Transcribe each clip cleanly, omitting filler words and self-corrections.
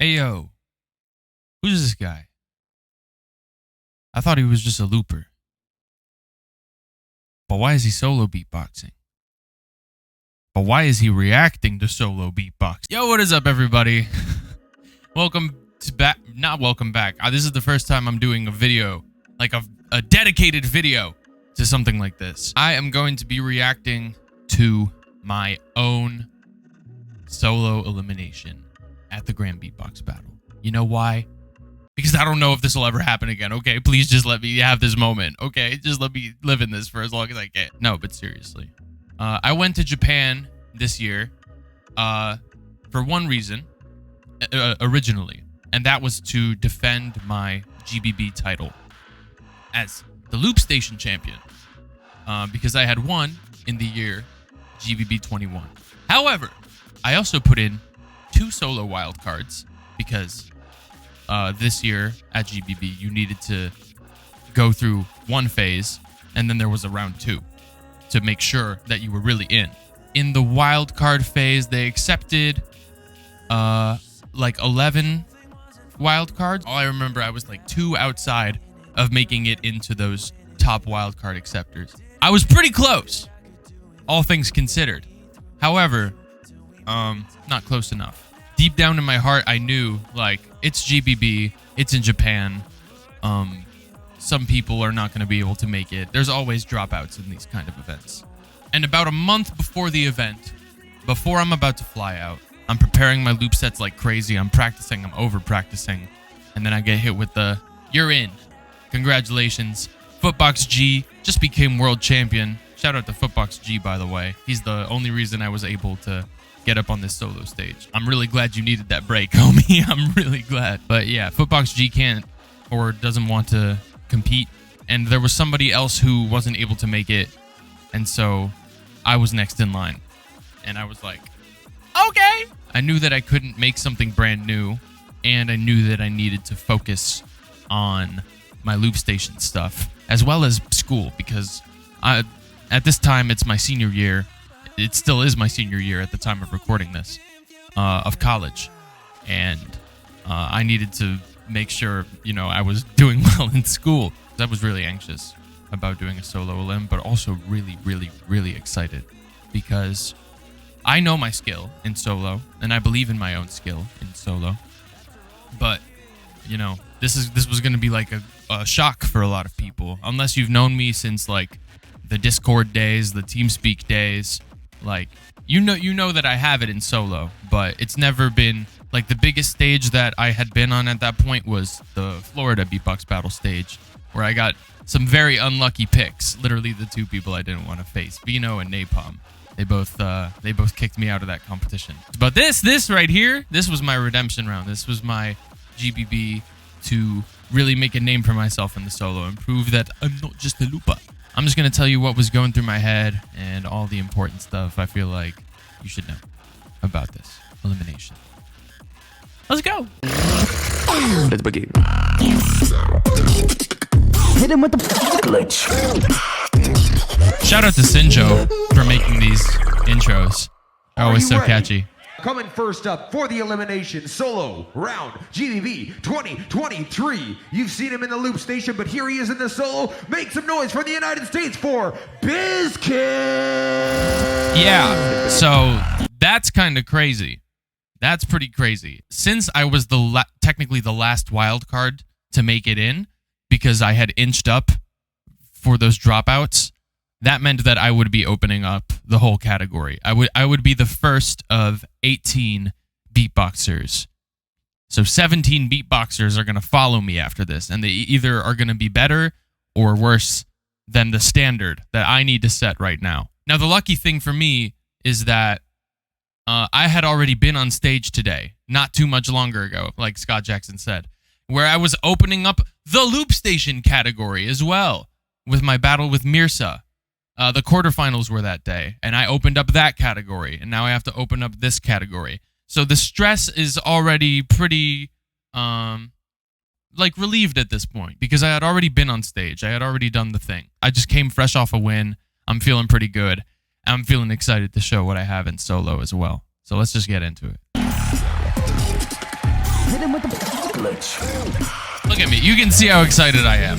Hey, yo, who's this guy? I thought he was just a looper. But why is he solo beatboxing? But why is he reacting to solo beatbox? Yo, what is up, everybody? Welcome back. Not welcome back. This is the first time I'm doing a video, like a dedicated video to something like this. I am going to be reacting to my own solo elimination at the Grand Beatbox Battle. You know why? Because I don't know if this will ever happen again, okay? Please just let me have this moment, okay? Just let me live in this for as long as I can. No, but seriously. I went to Japan this year for one reason, originally, and that was to defend my GBB title as the Loop Station champion, because I had won in the year GBB23. However, I also put in 2 solo wildcards because this year at GBB, you needed to go through one phase, and then there was a round 2 to make sure that you were really in. In the wildcard phase, they accepted like 11 wildcards. All I remember, I was like 2 outside of making it into those top wildcard acceptors. I was pretty close, all things considered. However, not close enough. Deep down in my heart, I knew, like, it's GBB, it's in Japan. Some people are not going to be able to make it. There's always dropouts in these kind of events. And about a month before the event, before I'm about to fly out, I'm preparing my loop sets like crazy. I'm practicing, I'm over-practicing. And then I get hit with the, you're in. Congratulations. Footbox G just became world champion. Shout out to Footbox G, by the way. He's the only reason I was able to get up on this solo stage. I'm really glad you needed that break, homie. I'm really glad. But yeah, Footbox G can't or doesn't want to compete. And there was somebody else who wasn't able to make it. And so I was next in line. And I was like, okay. I knew that I couldn't make something brand new. And I knew that I needed to focus on my loop station stuff as well as school, because at this time, it's my senior year. It still is my senior year at the time of recording this, of college. And I needed to make sure, you know, I was doing well in school. I was really anxious about doing a solo elim, but also really, really, really excited because I know my skill in solo, and I believe in my own skill in solo. But, you know, this was going to be like a shock for a lot of people, unless you've known me since, like, the Discord days, the TeamSpeak days. Like, you know that I have it in solo, but it's never been, like, the biggest stage that I had been on at that point was the Florida Beatbox Battle stage, where I got some very unlucky picks. Literally the 2 people I didn't want to face, Vino and Napalm. They both kicked me out of that competition. But this right here, this was my redemption round. This was my GBB to really make a name for myself in the solo and prove that I'm not just a looper. I'm just going to tell you what was going through my head and all the important stuff I feel like you should know about this elimination. Let's go. Let's begin. Hit him with the glitch. Shout out to Sinjo for making these intros. They're always so catchy. Coming first up for the elimination solo round, GBB 2023. You've seen him in the loop station, but here he is in the solo. Make some noise for the United States for Bizkit. Yeah, so that's kind of crazy. That's pretty crazy. Since I was technically the last wild card to make it in, because I had inched up for those dropouts, that meant that I would be opening up the whole category. I would be the first of 18 beatboxers. So 17 beatboxers are going to follow me after this, and they either are going to be better or worse than the standard that I need to set right now. Now, the lucky thing for me is that I had already been on stage today, not too much longer ago, like Scott Jackson said, where I was opening up the Loop Station category as well with my battle with Mirza. The quarterfinals were that day, and I opened up that category, and now I have to open up this category. So the stress is already pretty, like, relieved at this point, because I had already been on stage. I had already done the thing. I just came fresh off a win. I'm feeling pretty good. I'm feeling excited to show what I have in solo as well. So let's just get into it. Hit him with the glitch. Look at me. You can see how excited I am.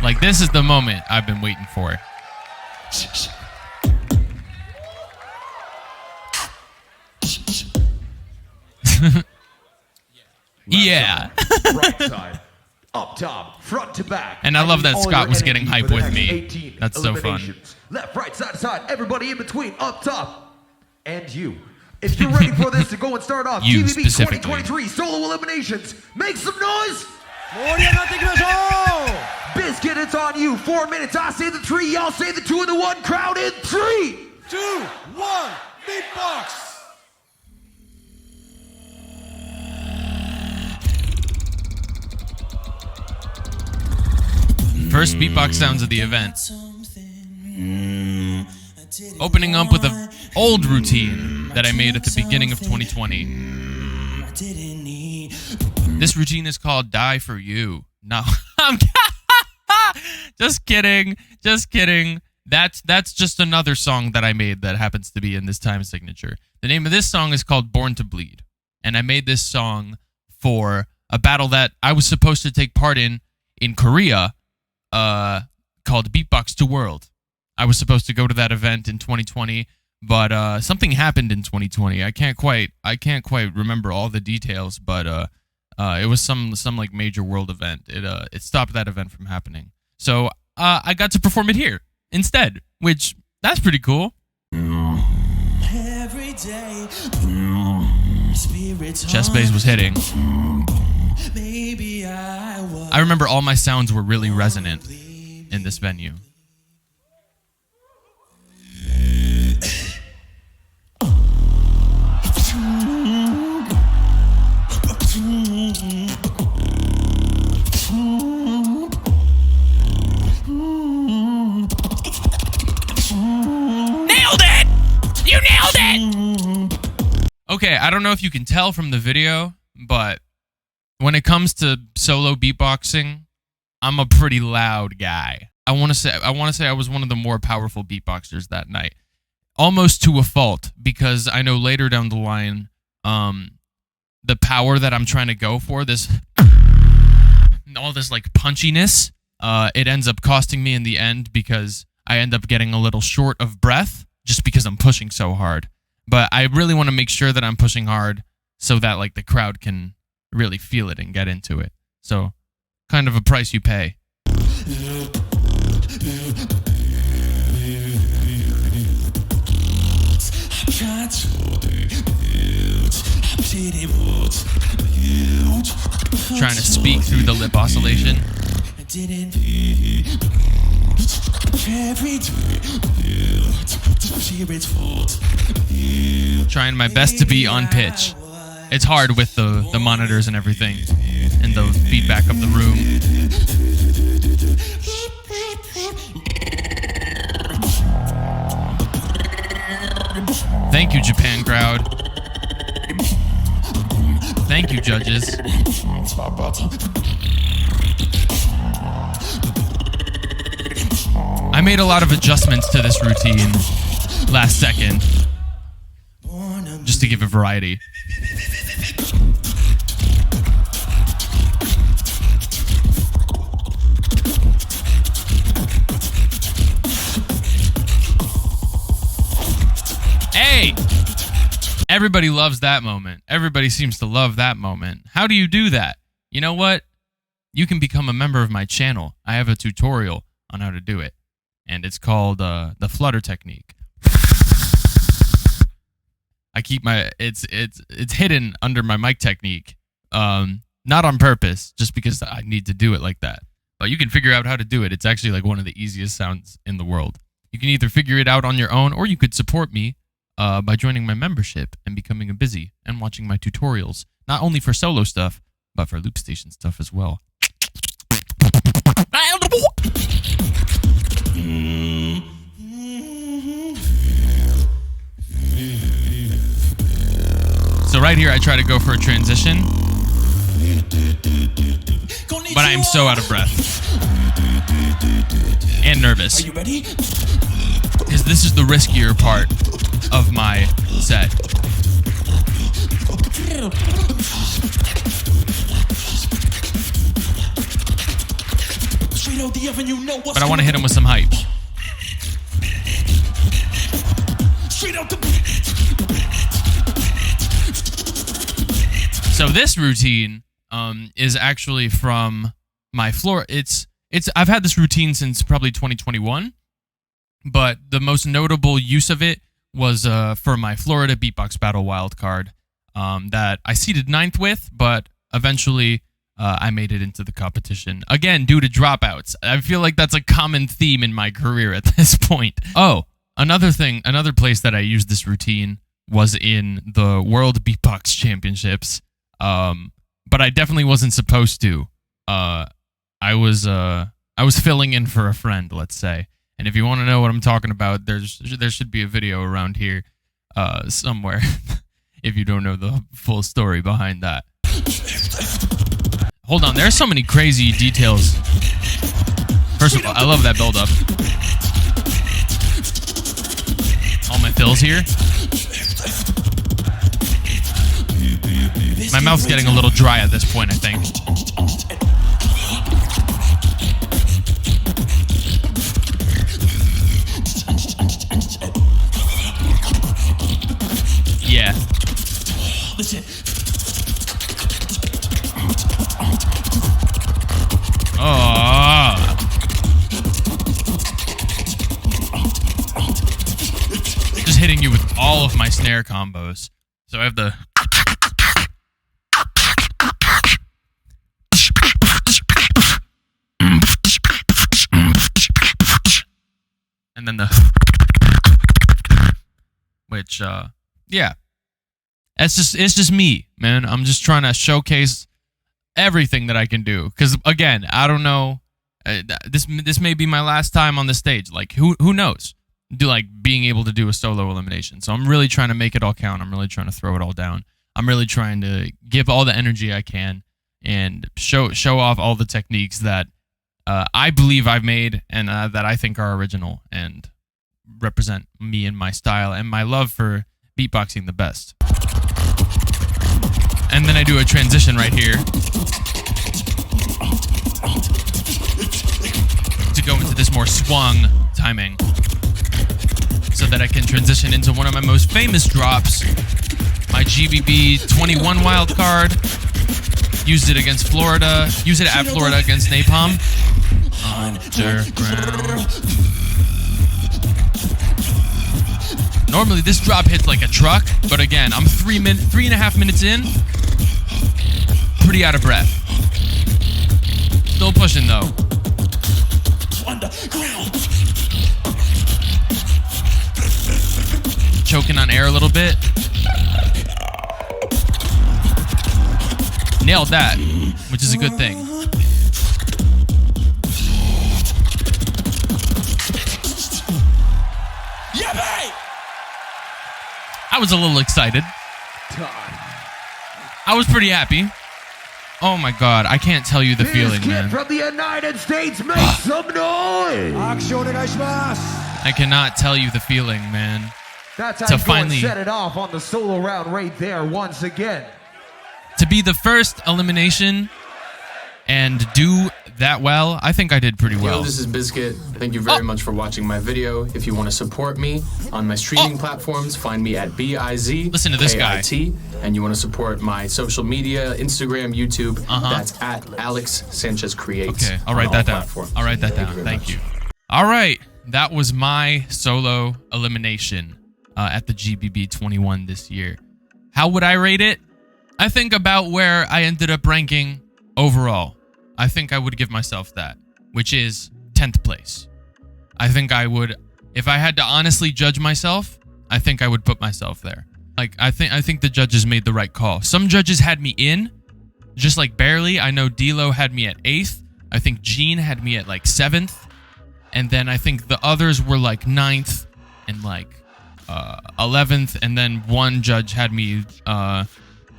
Like, this is the moment I've been waiting for. Yeah. Right side, up top, front to back. And I love that all Scott your was getting energy hype for the with next me. 18 That's so fun. eliminations. Left, right, side to side, everybody in between, up top, and you. If you're ready for this to go and start off, You GBB specifically. 2023 solo eliminations, make some noise. Bizkit, it's on you. 4 minutes. I say the 3, y'all say the 2 and the 1. Crowd in 3, 2, 1, beatbox. First beatbox sounds of the event. Opening up with an old routine that I made at the beginning of 2020. This routine is called Die For You. No, I'm just kidding. Just kidding. That's just another song that I made that happens to be in this time signature. The name of this song is called Born to Bleed. And I made this song for a battle that I was supposed to take part in Korea, called Beatbox to World. I was supposed to go to that event in 2020, but something happened in 2020. I can't quite remember all the details, but it was some like major world event. It stopped that event from happening. So I got to perform it here instead, which that's pretty cool. Every day, Chest bass was hitting. maybe I was. I remember all my sounds were really resonant in this venue. Nailed it! You nailed it! Okay, I don't know if you can tell from the video, but when it comes to solo beatboxing, I'm a pretty loud guy. I want to say I was one of the more powerful beatboxers that night, almost to a fault, because I know later down the line, the power that I'm trying to go for, all this like punchiness, it ends up costing me in the end because I end up getting a little short of breath just because I'm pushing so hard. But I really want to make sure that I'm pushing hard so that like the crowd can really feel it and get into it. So, kind of a price you pay. Trying to speak through the lip oscillation. Trying my best to be on pitch. It's hard with the monitors and everything, and the feedback of the room. Thank you, Japan crowd. Thank you, judges. I made a lot of adjustments to this routine last second, just to give it variety. Hey! Everybody loves that moment. Everybody seems to love that moment. How do you do that? You know what? You can become a member of my channel. I have a tutorial on how to do it, and it's called the flutter technique. I keep my it's hidden under my mic technique, not on purpose, just because I need to do it like that. But you can figure out how to do it. It's actually like one of the easiest sounds in the world. You can either figure it out on your own, or you could support me by joining my membership and becoming a busy and watching my tutorials, not only for solo stuff, but for loop station stuff as well. So right here, I try to go for a transition, but I am so out of breath and nervous. Are you ready? Because this is the riskier part of my set. But I want to hit him with some hype. So this routine is actually from my floor. I've had this routine since probably 2021, but the most notable use of it was for my Florida Beatbox Battle wildcard that I seeded 9th with, but eventually I made it into the competition. Again, due to dropouts. I feel like that's a common theme in my career at this point. Oh, another place that I used this routine was in the World Beatbox Championships. But I definitely wasn't supposed to. I was filling in for a friend, let's say. And if you want to know what I'm talking about, there should be a video around here somewhere if you don't know the full story behind that. Hold on, there's so many crazy details. First of all, I love that build-up. All my fills here. My mouth's getting a little dry at this point, I think. Yeah. Listen. Oh. Just hitting you with all of my snare combos. So I have the... And then the... Which, yeah. It's just me, man. I'm just trying to showcase everything that I can do. Because, again, I don't know. This may be my last time on the stage. Like, who knows? Being able to do a solo elimination. So I'm really trying to make it all count. I'm really trying to throw it all down. I'm really trying to give all the energy I can and show off all the techniques that I believe I've made and that I think are original and represent me and my style and my love for beatboxing the best. And then I do a transition right here to go into this more swung timing so that I can transition into one of my most famous drops, my GBB23 wildcard. Used it against Florida. Use it at Florida against Napalm. Underground. Normally this drop hits like a truck, but again, I'm 3.5 minutes in. Pretty out of breath. Still pushing though. Choking on air a little bit. Nailed that, which is a good thing. I was a little excited. I was pretty happy. Oh my god, I can't tell you the feeling, man. From the United States, make some noise. I cannot tell you the feeling, man. That's how you finally set it off on the solo round right there once again. To be the first elimination and do that well, I think I did pretty well. Yo, this is Bizkit. Thank you very much for watching my video. If you want to support me on my streaming platforms, find me at BIZ. Listen to this guy. And you want to support my social media, Instagram, YouTube, that's at Alex Sanchez Creates. Okay, I'll write that down. I'll write that down. Thank you. All right, that was my solo elimination at the GBB21 this year. How would I rate it? I think about where I ended up ranking overall. I think I would give myself that, which is 10th place. I think I would, if I had to honestly judge myself, I think I would put myself there. Like, I think the judges made the right call. Some judges had me in, just like barely. I know D-Lo had me at 8th. I think Gene had me at like 7th. And then I think the others were like 9th and like 11th. And then one judge had me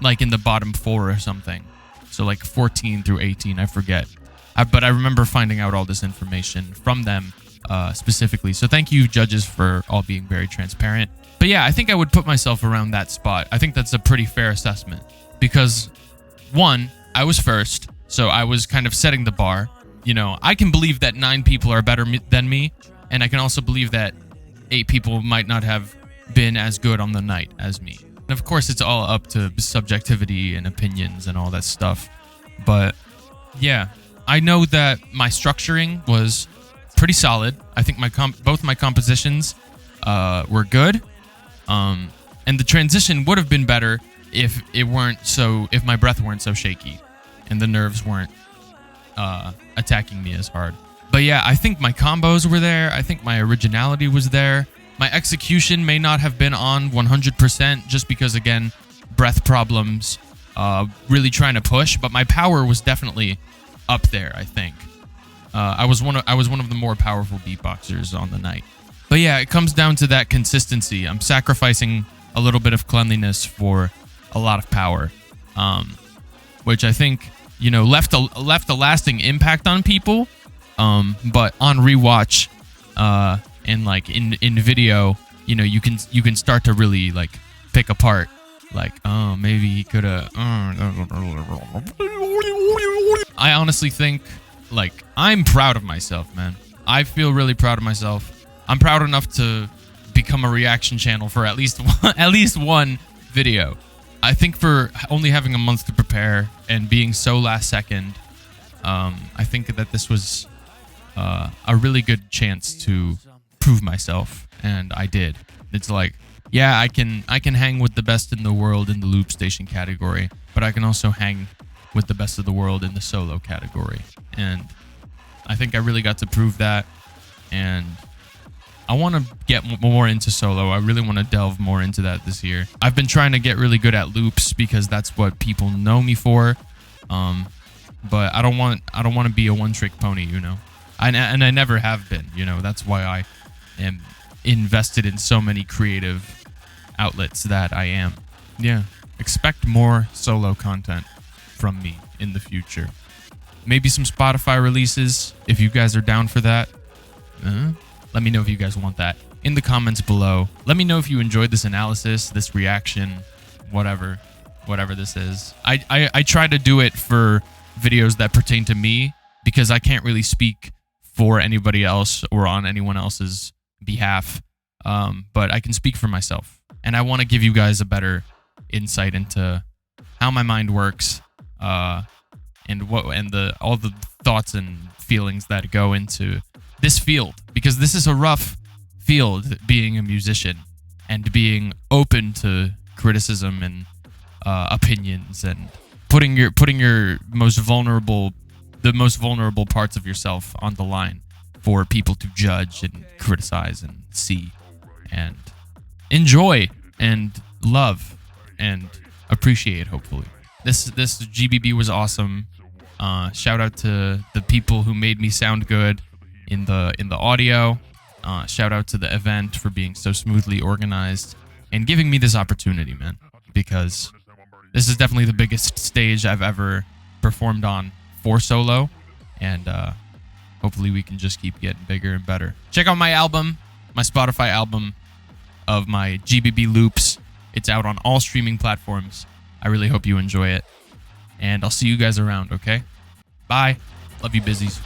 like in the bottom 4 or something. So like 14 through 18, I forget. But I remember finding out all this information from them specifically. So thank you, judges, for all being very transparent. But yeah, I think I would put myself around that spot. I think that's a pretty fair assessment because, one, I was first, so I was kind of setting the bar. You know, I can believe that 9 people are better than me, and I can also believe that 8 people might not have been as good on the night as me. And of course, it's all up to subjectivity and opinions and all that stuff. But yeah, I know that my structuring was pretty solid. I think both my compositions were good. And the transition would have been better if my breath weren't so shaky and the nerves weren't attacking me as hard. But yeah, I think my combos were there. I think my originality was there. My execution may not have been on 100% just because, again, breath problems, really trying to push, but my power was definitely up there, I think. I was one of the more powerful beatboxers on the night. But yeah, it comes down to that consistency. I'm sacrificing a little bit of cleanliness for a lot of power, which I think, you know, left a lasting impact on people. But on rewatch, and like in video, you know, you can start to really like pick apart, like, oh, maybe he could have. I honestly think, like, I'm proud of myself, man. I feel really proud of myself. I'm proud enough to become a reaction channel for at least one video. I think for only having a month to prepare and being so last second, I think that this was a really good chance to prove myself, and I did. It's like, yeah, I can hang with the best in the world in the loop station category, but I can also hang with the best of the world in the solo category. And I think I really got to prove that, and I want to get more into solo. I really want to delve more into that this year. I've been trying to get really good at loops because that's what people know me for. But I don't want to be a one-trick pony, you know. And I never have been, you know. That's why I am invested in so many creative outlets that I am. Yeah, expect more solo content from me in the future. Maybe some Spotify releases if you guys are down for that. Let me know if you guys want that in the comments below. Let me know if you enjoyed this analysis, this reaction, whatever this is. I try to do it for videos that pertain to me because I can't really speak for anybody else or on anyone else's behalf. But I can speak for myself, and I want to give you guys a better insight into how my mind works, and all the thoughts and feelings that go into this field, because this is a rough field, being a musician and being open to criticism and opinions and putting your most vulnerable parts of yourself on the line for people to judge and criticize and see and enjoy and love and appreciate. Hopefully, this GBB was awesome. Shout out to the people who made me sound good in the audio. Shout out to the event for being so smoothly organized and giving me this opportunity, man, because this is definitely the biggest stage I've ever performed on for solo, and hopefully we can just keep getting bigger and better. Check out my album, my Spotify album of my GBB loops. It's out on all streaming platforms. I really hope you enjoy it, and I'll see you guys around, okay? Bye. Love you, busies.